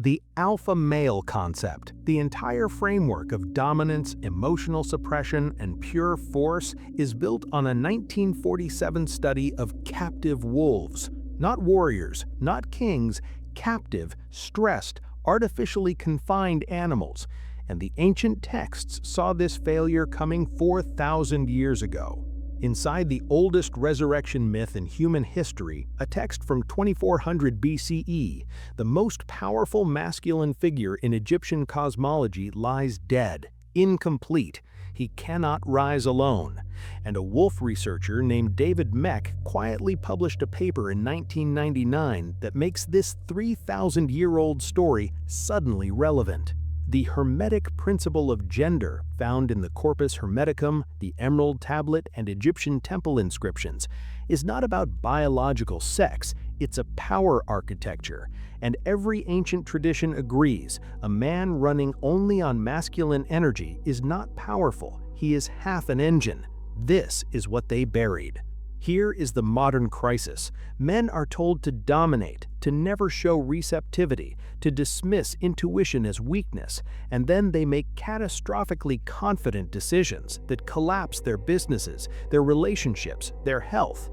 The alpha male concept, the entire framework of dominance, emotional suppression, and pure force, is built on a 1947 study of captive wolves. Not warriors, not kings, captive, stressed, artificially confined animals. And the ancient texts saw this failure coming 4,000 years ago. Inside the oldest resurrection myth in human history, a text from 2400 BCE, the most powerful masculine figure in Egyptian cosmology lies dead, incomplete. He cannot rise alone. And a wolf researcher named David Mech quietly published a paper in 1999 that makes this 3,000-year-old story suddenly relevant. The Hermetic Principle of Gender, found in the Corpus Hermeticum, the Emerald Tablet, and Egyptian temple inscriptions, is not about biological sex, it's a power architecture. And every ancient tradition agrees, a man running only on masculine energy is not powerful, he is half an engine. This is what they buried. Here is the modern crisis. Men are told to dominate, to never show receptivity, to dismiss intuition as weakness, and then they make catastrophically confident decisions that collapse their businesses, their relationships, their health.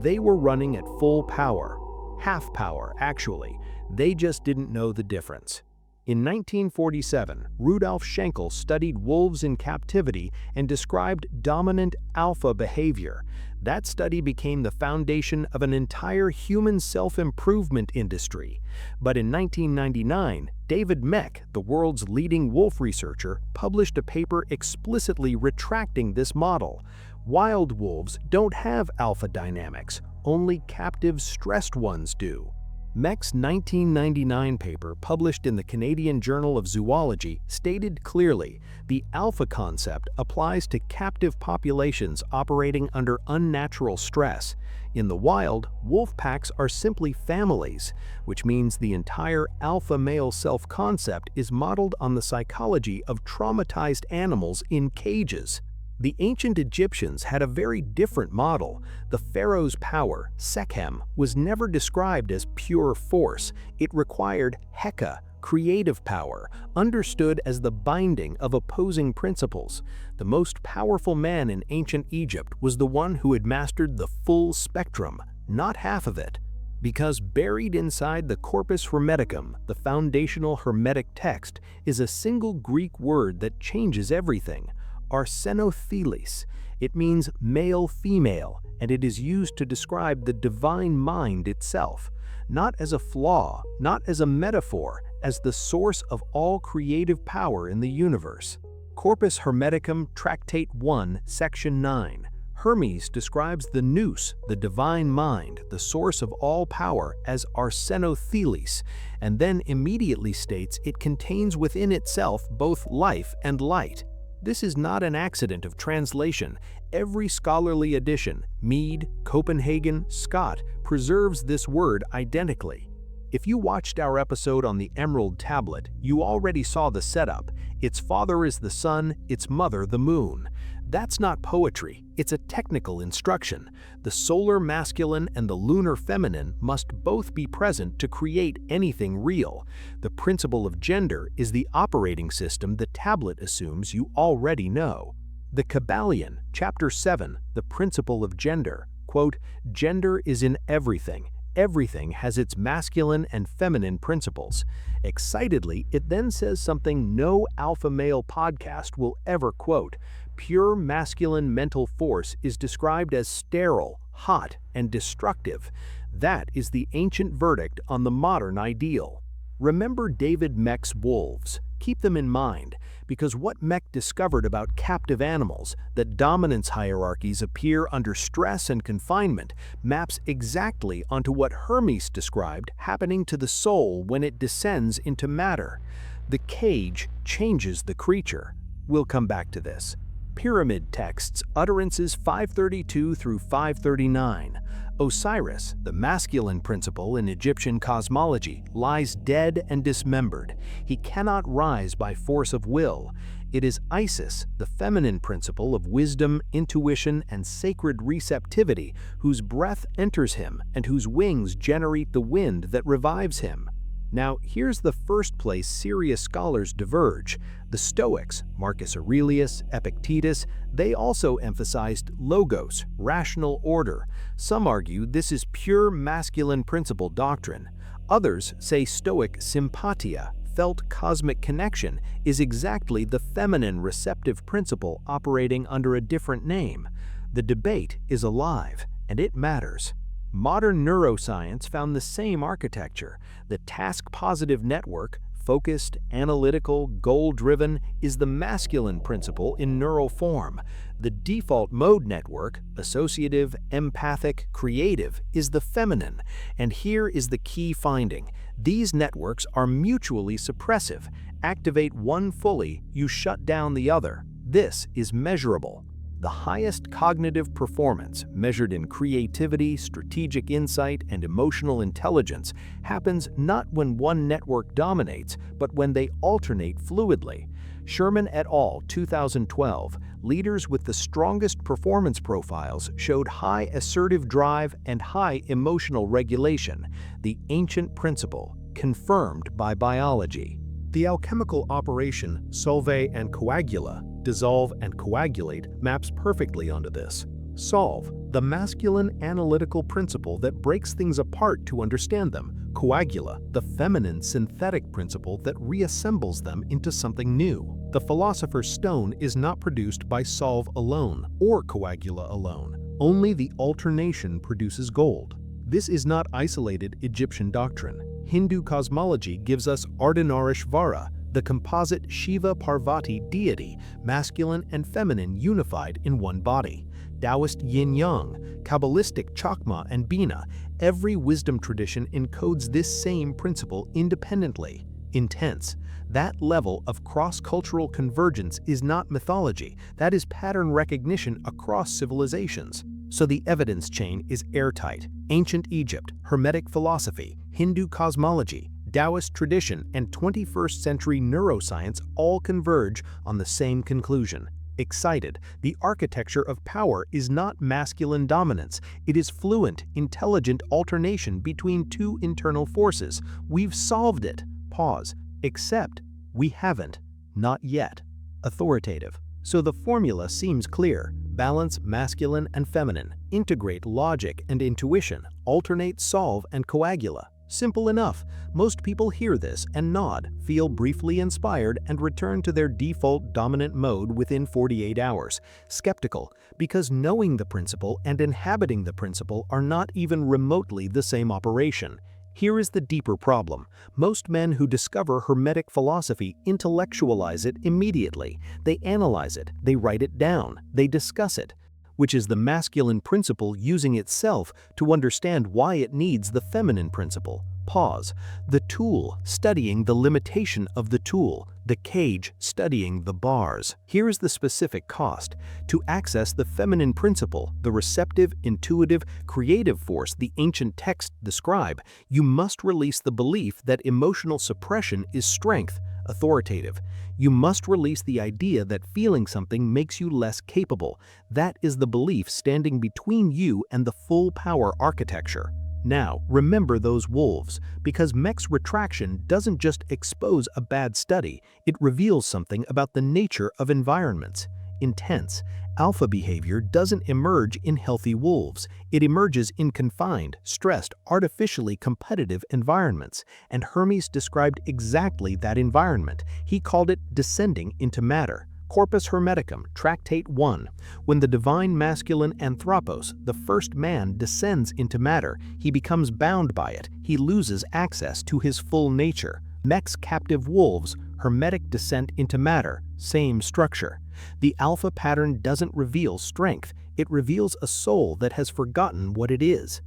They were running at full power. Half power, actually. They just didn't know the difference. In 1947, Rudolf Schenkel studied wolves in captivity and described dominant alpha behavior. That study became the foundation of an entire human self-improvement industry. But in 1999, David Mech, the world's leading wolf researcher, published a paper explicitly retracting this model. Wild wolves don't have alpha dynamics, only captive stressed ones do. Mech's 1999 paper, published in the Canadian Journal of Zoology, stated clearly, the alpha concept applies to captive populations operating under unnatural stress. In the wild, wolf packs are simply families, which means the entire alpha male self-concept is modeled on the psychology of traumatized animals in cages. The ancient Egyptians had a very different model. The pharaoh's power, sekhem, was never described as pure force. It required heka, creative power, understood as the binding of opposing principles. The most powerful man in ancient Egypt was the one who had mastered the full spectrum, not half of it. Because buried inside the Corpus Hermeticum, the foundational Hermetic text, is a single Greek word that changes everything. Arsenothelys. It means male-female, and it is used to describe the divine mind itself, not as a flaw, not as a metaphor, as the source of all creative power in the universe. Corpus Hermeticum, Tractate I, Section 9. Hermes describes the nous, the divine mind, the source of all power, as Arsenothelys, and then immediately states it contains within itself both life and light. This is not an accident of translation. Every scholarly edition, Mead, Copenhagen, Scott, preserves this word identically. If you watched our episode on the Emerald Tablet, you already saw the setup. Its father is the sun, its mother the moon. That's not poetry, it's a technical instruction. The solar masculine and the lunar feminine must both be present to create anything real. The principle of gender is the operating system the tablet assumes you already know. The Kybalion, Chapter 7, The Principle of Gender, quote, "Gender is in everything. Everything has its masculine and feminine principles." Excitedly, it then says something no alpha male podcast will ever quote. Pure masculine mental force is described as sterile, hot, and destructive. That is the ancient verdict on the modern ideal. Remember David Mech's wolves. Keep them in mind, because what Mech discovered about captive animals, that dominance hierarchies appear under stress and confinement, maps exactly onto what Hermes described happening to the soul when it descends into matter. The cage changes the creature. We'll come back to this. Pyramid texts, utterances 532 through 539. Osiris, the masculine principle in Egyptian cosmology, lies dead and dismembered. He cannot rise by force of will. It is Isis, the feminine principle of wisdom, intuition, and sacred receptivity, whose breath enters him and whose wings generate the wind that revives him. Now, here's the first place serious scholars diverge. The Stoics, Marcus Aurelius, Epictetus, they also emphasized logos, rational order. Some argue this is pure masculine principle doctrine. Others say Stoic sympatia, felt cosmic connection, is exactly the feminine receptive principle operating under a different name. The debate is alive, and it matters. Modern neuroscience found the same architecture. The task-positive network, focused, analytical, goal-driven, is the masculine principle in neural form. The default mode network, associative, empathic, creative, is the feminine. And here is the key finding. These networks are mutually suppressive. Activate one fully, you shut down the other. This is measurable. The highest cognitive performance, measured in creativity, strategic insight, and emotional intelligence, happens not when one network dominates, but when they alternate fluidly. Sherman et al. 2012, leaders with the strongest performance profiles showed high assertive drive and high emotional regulation, the ancient principle, confirmed by biology. The alchemical operation solve and coagula, dissolve and coagulate, maps perfectly onto this. Solve, the masculine analytical principle that breaks things apart to understand them. Coagula, the feminine synthetic principle that reassembles them into something new. The philosopher's stone is not produced by solve alone or coagula alone. Only the alternation produces gold. This is not isolated Egyptian doctrine. Hindu cosmology gives us Ardhanarishvara, the composite Shiva-Parvati deity, masculine and feminine unified in one body. Taoist yin-yang, Kabbalistic Chakma and Bina, every wisdom tradition encodes this same principle independently. Intense. That level of cross-cultural convergence is not mythology, that is pattern recognition across civilizations. So the evidence chain is airtight. Ancient Egypt, Hermetic philosophy, Hindu cosmology, Taoist tradition, and 21st century neuroscience all converge on the same conclusion. Excited, the architecture of power is not masculine dominance. It is fluent, intelligent alternation between two internal forces. We've solved it. Pause. Except we haven't. Not yet. Authoritative. So the formula seems clear. Balance masculine and feminine. Integrate logic and intuition. Alternate solve and coagula. Simple enough. Most people hear this and nod, feel briefly inspired, and return to their default dominant mode within 48 hours. Skeptical, because knowing the principle and inhabiting the principle are not even remotely the same operation. Here is the deeper problem. Most men who discover Hermetic philosophy intellectualize it immediately. They analyze it, they write it down, they discuss it, which is the masculine principle using itself to understand why it needs the feminine principle. Pause. The tool studying the limitation of the tool, the cage studying the bars. Here is the specific cost. To access the feminine principle, the receptive, intuitive, creative force the ancient texts describe, you must release the belief that emotional suppression is strength, authoritative. You must release the idea that feeling something makes you less capable. That is the belief standing between you and the full power architecture. Now, remember those wolves, because Mech's retraction doesn't just expose a bad study, it reveals something about the nature of environments. Intense, alpha behavior doesn't emerge in healthy wolves. It emerges in confined, stressed, artificially competitive environments. And Hermes described exactly that environment. He called it descending into matter. Corpus Hermeticum, Tractate I. When the divine masculine anthropos, the first man, descends into matter, he becomes bound by it. He loses access to his full nature. Mech's captive wolves, Hermetic descent into matter, same structure. The alpha pattern doesn't reveal strength. It reveals a soul that has forgotten what it is.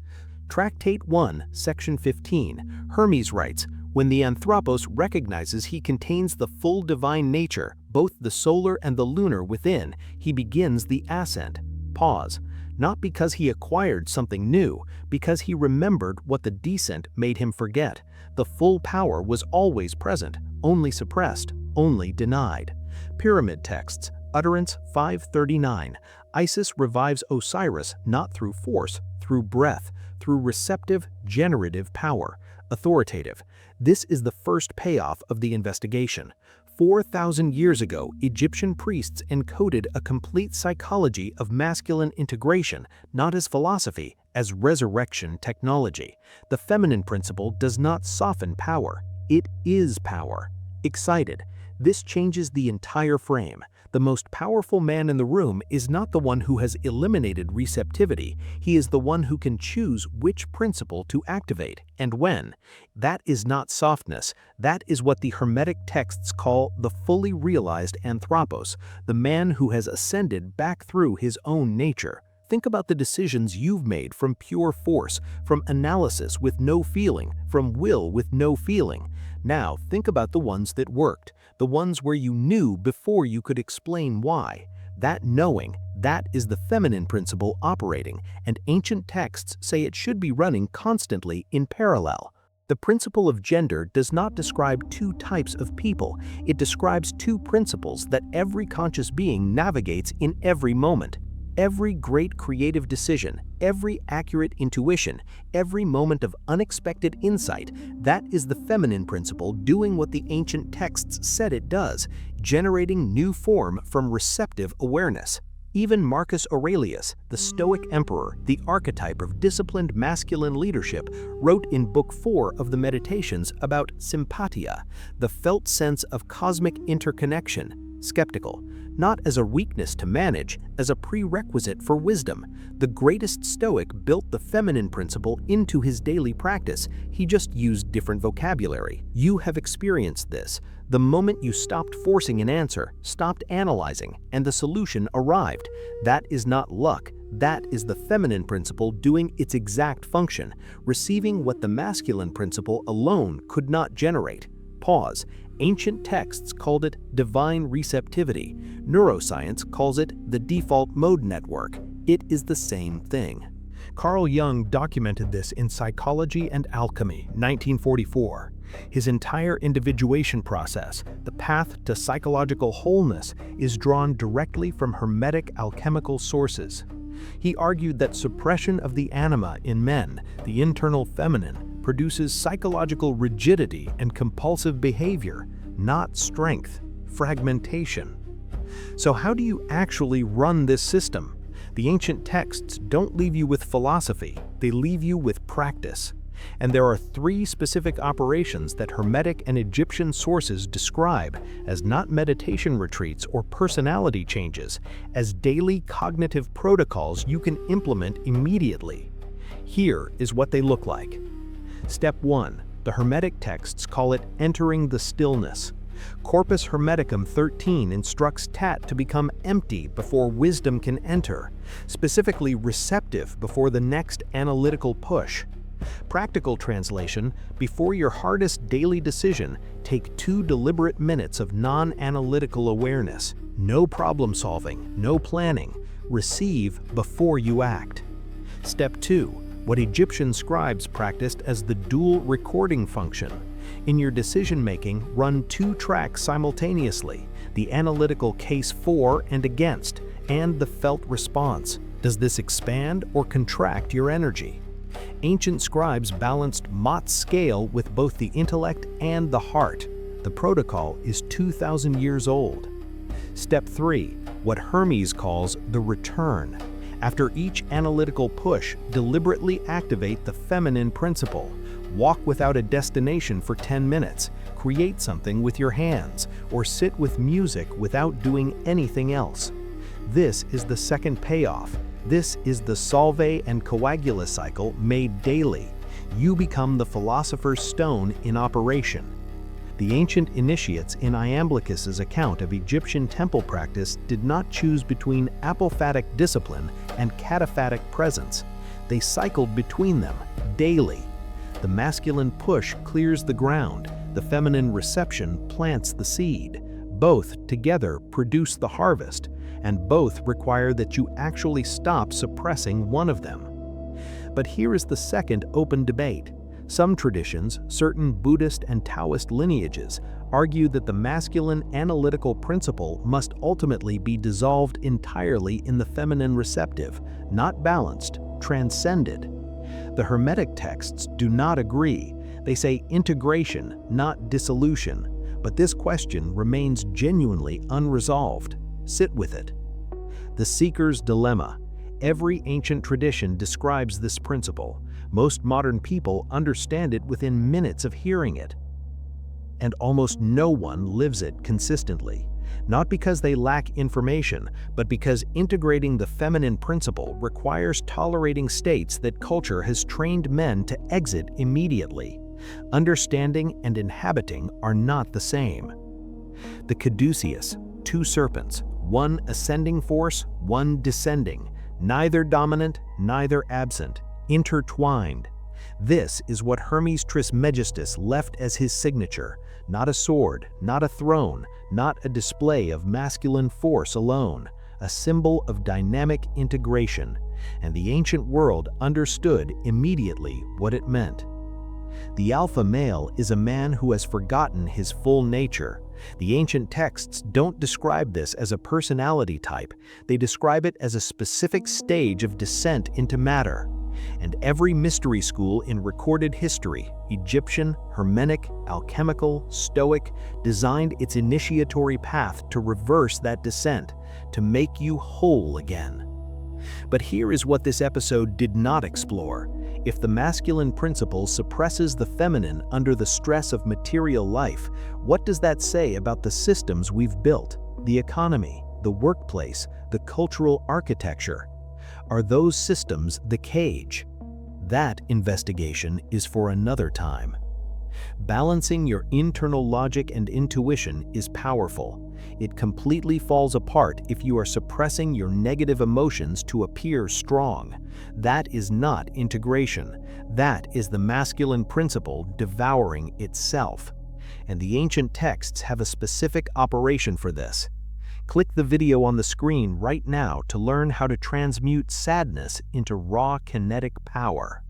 Tractate I, section 15, Hermes writes, when the anthropos recognizes he contains the full divine nature, both the solar and the lunar within, he begins the ascent. Pause. Not because he acquired something new, because he remembered what the descent made him forget. The full power was always present, only suppressed, only denied. Pyramid texts, Utterance 539. Isis revives Osiris not through force, through breath, through receptive, generative power. Authoritative. This is the first payoff of the investigation. 4,000 years ago, Egyptian priests encoded a complete psychology of masculine integration, not as philosophy, as resurrection technology. The feminine principle does not soften power. It is power. Excited. This changes the entire frame. The most powerful man in the room is not the one who has eliminated receptivity. He is the one who can choose which principle to activate and when. That is not softness. That is what the Hermetic texts call the fully realized anthropos, the man who has ascended back through his own nature. Think about the decisions you've made from pure force, from analysis with no feeling, from will with no feeling. Now think about the ones that worked, the ones where you knew before you could explain why. That knowing, that is the feminine principle operating, and ancient texts say it should be running constantly in parallel. The principle of gender does not describe two types of people. It describes two principles that every conscious being navigates in every moment. Every great creative decision, every accurate intuition, every moment of unexpected insight, that is the feminine principle doing what the ancient texts said it does, generating new form from receptive awareness. Even Marcus Aurelius, the Stoic emperor, the archetype of disciplined masculine leadership, wrote in Book 4 of the Meditations about sympatia, the felt sense of cosmic interconnection, skeptical. Not as a weakness to manage, as a prerequisite for wisdom. The greatest Stoic built the feminine principle into his daily practice. He just used different vocabulary. You have experienced this. The moment you stopped forcing an answer, stopped analyzing, and the solution arrived. That is not luck. That is the feminine principle doing its exact function, receiving what the masculine principle alone could not generate. Pause. Ancient texts called it divine receptivity. Neuroscience calls it the default mode network. It is the same thing. Carl Jung documented this in Psychology and Alchemy, 1944. His entire individuation process, the path to psychological wholeness, is drawn directly from Hermetic alchemical sources. He argued that suppression of the anima in men, the internal feminine, produces psychological rigidity and compulsive behavior, not strength, fragmentation. So how do you actually run this system? The ancient texts don't leave you with philosophy, they leave you with practice. And there are three specific operations that Hermetic and Egyptian sources describe as not meditation retreats or personality changes, as daily cognitive protocols you can implement immediately. Here is what they look like. Step 1. The Hermetic texts call it entering the stillness. Corpus Hermeticum 13 instructs Tat to become empty before wisdom can enter, specifically receptive before the next analytical push. Practical translation: before your hardest daily decision, take 2 deliberate minutes of non-analytical awareness. No problem solving, no planning. Receive before you act. Step 2. What Egyptian scribes practiced as the dual recording function. In your decision-making, run 2 tracks simultaneously, the analytical case for and against, and the felt response. Does this expand or contract your energy? Ancient scribes balanced Mott's scale with both the intellect and the heart. The protocol is 2,000 years old. Step 3. What Hermes calls the return. After each analytical push, deliberately activate the feminine principle. Walk without a destination for 10 minutes, create something with your hands, or sit with music without doing anything else. This is the second payoff. This is the solve and coagula cycle made daily. You become the philosopher's stone in operation. The ancient initiates in Iamblichus's account of Egyptian temple practice did not choose between apophatic discipline and cataphatic presence. They cycled between them daily. The masculine push clears the ground, the feminine reception plants the seed. Both together produce the harvest, and both require that you actually stop suppressing one of them. But here is the second open debate. Some traditions, certain Buddhist and Taoist lineages, argue that the masculine analytical principle must ultimately be dissolved entirely in the feminine receptive, not balanced, transcended. The Hermetic texts do not agree. They say integration, not dissolution, but this question remains genuinely unresolved. Sit with it. The seeker's dilemma. Every ancient tradition describes this principle. Most modern people understand it within minutes of hearing it. And almost no one lives it consistently. Not because they lack information, but because integrating the feminine principle requires tolerating states that culture has trained men to exit immediately. Understanding and inhabiting are not the same. The caduceus, two serpents, one ascending force, one descending, neither dominant, neither absent, intertwined. This is what Hermes Trismegistus left as his signature, not a sword, not a throne, not a display of masculine force alone, a symbol of dynamic integration, and the ancient world understood immediately what it meant. The alpha male is a man who has forgotten his full nature. The ancient texts don't describe this as a personality type, they describe it as a specific stage of descent into matter. And every mystery school in recorded history, Egyptian, Hermetic, alchemical, Stoic, designed its initiatory path to reverse that descent, to make you whole again. But here is what this episode did not explore. If the masculine principle suppresses the feminine under the stress of material life, what does that say about the systems we've built, the economy, the workplace, the cultural architecture? Are those systems the cage? That investigation is for another time. Balancing your internal logic and intuition is powerful. It completely falls apart if you are suppressing your negative emotions to appear strong. That is not integration. That is the masculine principle devouring itself. And the ancient texts have a specific operation for this. Click the video on the screen right now to learn how to transmute sadness into raw kinetic power.